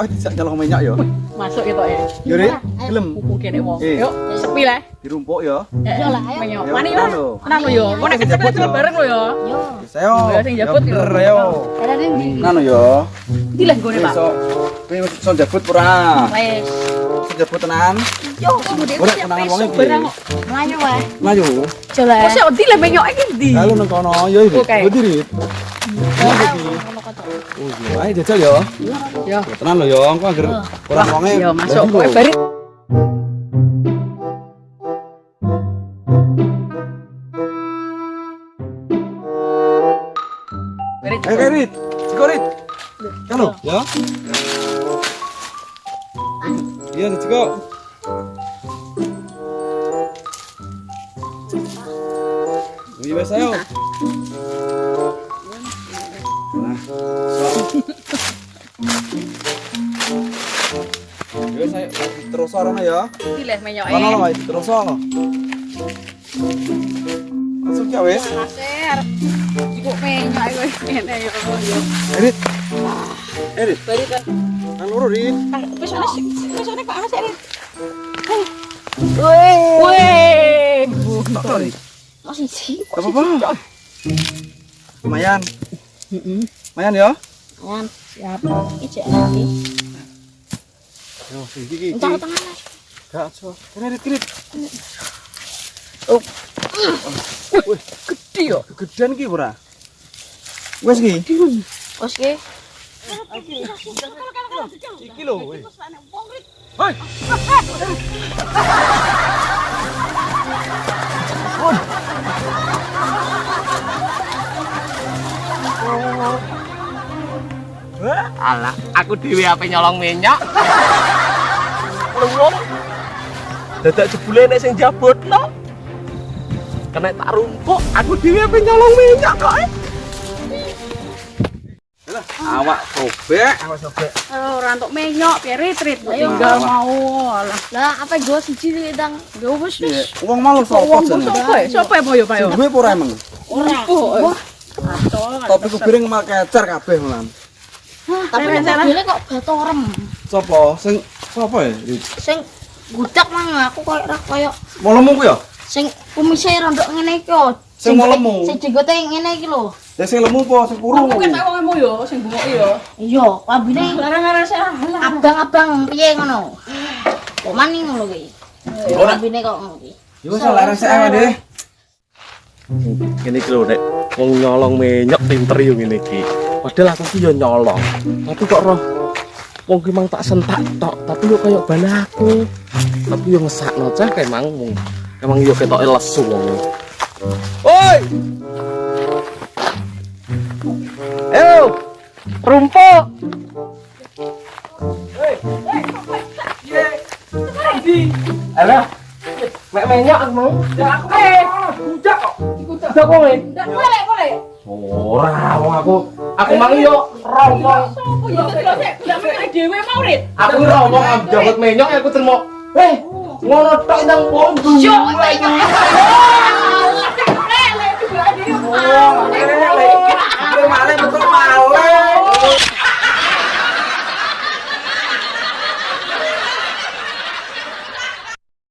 dijak nyolong minyak ya. Masuk gitu ya. Yo Rit, gelem. Kuku kene wong. Eh. Yuk, sepi lah. Dirumpuk ya. Yo lah, ayo. Yo, Mani tenan lah. lho. Tenang lo yo. Kok nek Sing jemput kecil yo. bareng lo yo. Yo. Saya. Yo, sing jemput yo. Bener yo. Ada ndi? Nanu yo. Ndi lah gone, Pak. Kowe jemput pura. Wes. Jemput tenan. Yo, kemudian Ora kenangan wong iki. barang kok. Melayu wae. Maju. Coba. Kok sik ndi lah menyok iki ndi? Lalu nang kono yo iki. Oke. Ngerti Rit. Oh iya, ayo jajal yo. Yo. Tenan lho yo, engko anggere kurang wonge. Yo masuk jadi kowe lho. bari. Ayo Rit. Ciko Rit. Kalo, ya. Iya, Ciko. Wih, wes ayo. Nah, wes ayo terus orang ya. Ndi lah menyoke. Kono lho, terus. Langsung ya wes. Ser. Iku menyok kowe kene yo. Rit. Rit, Bari kan. nang loro Rit. Pesone Pak Mas Rit. Weh. Weh. Tak tahu nih. Masih sih. Gak apa-apa. Lumayan. Lumayan ya. Ayan, siapa? Ijek lagi. Yo, iki. Entar tengah. Gak so. Rit. Wih, gede yo. Kegedean ki ora? Wes ki. Wes ki. Iki lho. Hoi. Alah, aku dhewe ape nyolong minyak. Luwung. Dadak jebule nek sing jabotno. Kena tak rumpuk, aku dhewe ape nyolong minyak kok. Lah, awak sobek. Ora entuk menyok, piye Rit. Ayo. Tinggal mau. Alah. Lah, apa gue siji ndang? Yo wis wis. Wong malu sapa Wong jenenge? sopo ya? Sopo ya yo, Pak yo? Duwe apa ora emang? Ora. Wah. Atol. Topi kubiring mal kecer kabeh malan. Tapi nek mobilnya kok batorem. Sapa? Sapa ya? Sing gudak mang aku koyo Molemu ku ya? sing kumise rondok ngene iki yo. Sing molemu. Sing jenggote ngene iki lho. Ya sing lemu apa sing kurung? Aku kan tak wong emo yo, sing bungoki yo. Iya, lambene Larang-larang sih. abang-abang piye ngono. Kok maning ngono ki. Lambene kok ngono ki. Ya wis larang sik ae deh. Ngene iki lho nek wong nyolong minyak pinter yo ngene iki. Padahal aku ki yo nyolong. Tapi kok roh wong ki mang tak sentak tok, tapi yo kaya balaku. Tapi yo ngesakno cah emang yo ketoke lesu wong. Oi! Ayo! Rumpuk! Alah, mek minyak aku mau. Ya aku budak kok. Budak kok nek. Boleh. Ora, wong aku mang yo rombong. Sopo yo sik gak dhewe mau Rit. Aku rombong dapat minyak aku terima. Ngono tok nang pondok. Yo menyok. Lele juga dia. Malah betul